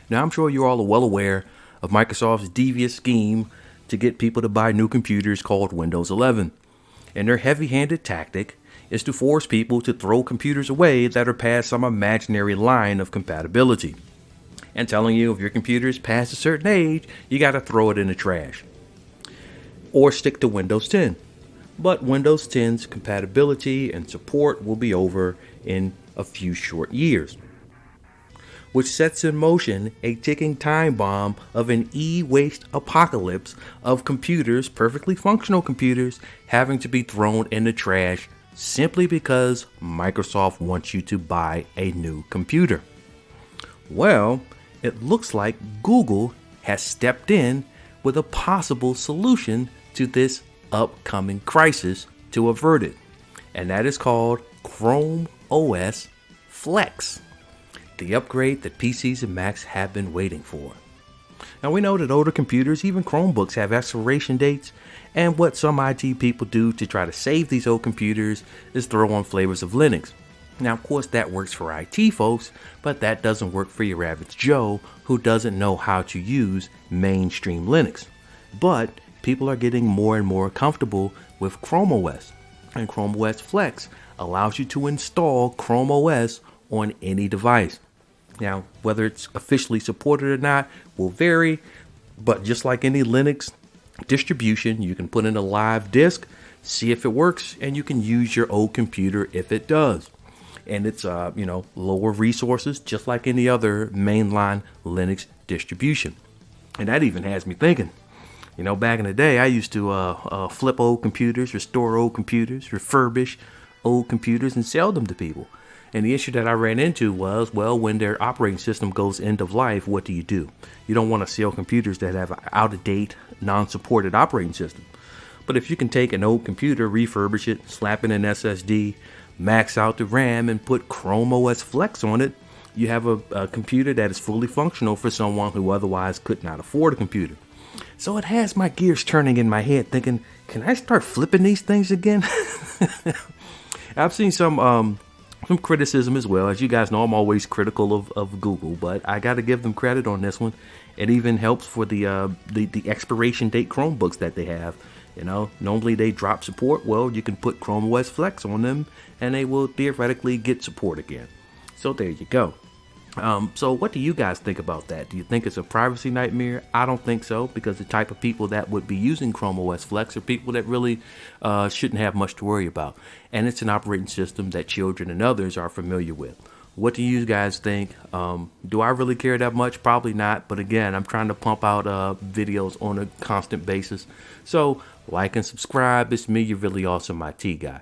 Now, I'm sure you all are well aware of Microsoft's devious scheme to get people to buy new computers called Windows 11. And their heavy-handed tactic is to force people to throw computers away that are past some imaginary line of compatibility. And telling you if your computer is past a certain age, you got to throw it in the trash. Or stick to Windows 10. But Windows 10's compatibility and support will be over in a few short years, which sets in motion a ticking time bomb of an e-waste apocalypse of computers, perfectly functional computers, having to be thrown in the trash simply because Microsoft wants you to buy a new computer. Well, it looks like Google has stepped in with a possible solution to this upcoming crisis to avert it, and that is called Chrome OS Flex, the upgrade that PCs and Macs have been waiting for. Now, we know that older computers, even Chromebooks, have expiration dates, and what some IT people do to try to save these old computers is throw on flavors of Linux. Now, of course, that works for IT folks, but that doesn't work for your average Joe who doesn't know how to use mainstream Linux. But people are getting more and more comfortable with Chrome OS, and Chrome OS Flex allows you to install Chrome OS on any device. Now, whether it's officially supported or not will vary, but just like any Linux distribution, you can put in a live disk, see if it works, and you can use your old computer if it does. And it's lower resources, just like any other mainline Linux distribution. And that even has me thinking, back in the day, I used to flip old computers, restore old computers, refurbish old computers, and sell them to people. And the issue that I ran into was, when their operating system goes end of life, what do? You don't want to sell computers that have an out-of-date, non-supported operating system. But if you can take an old computer, refurbish it, slap in an SSD, max out the RAM, and put Chrome OS Flex on it, you have a computer that is fully functional for someone who otherwise could not afford a computer. So it has my gears turning in my head thinking, can I start flipping these things again? I've seen some criticism as well. As you guys know, I'm always critical of Google, but I got to give them credit on this one. It even helps for the expiration date Chromebooks that they have. Normally they drop support. Well, you can put Chrome OS Flex on them and they will theoretically get support again. So there you go. So what do you guys think about that? Do you think it's a privacy nightmare? I don't think so, because the type of people that would be using Chrome OS Flex are people that really shouldn't have much to worry about. And it's an operating system that children and others are familiar with. What do you guys think? Do I really care that much? Probably not. But again, I'm trying to pump out videos on a constant basis. So like and subscribe. It's me, your really awesome IT guy.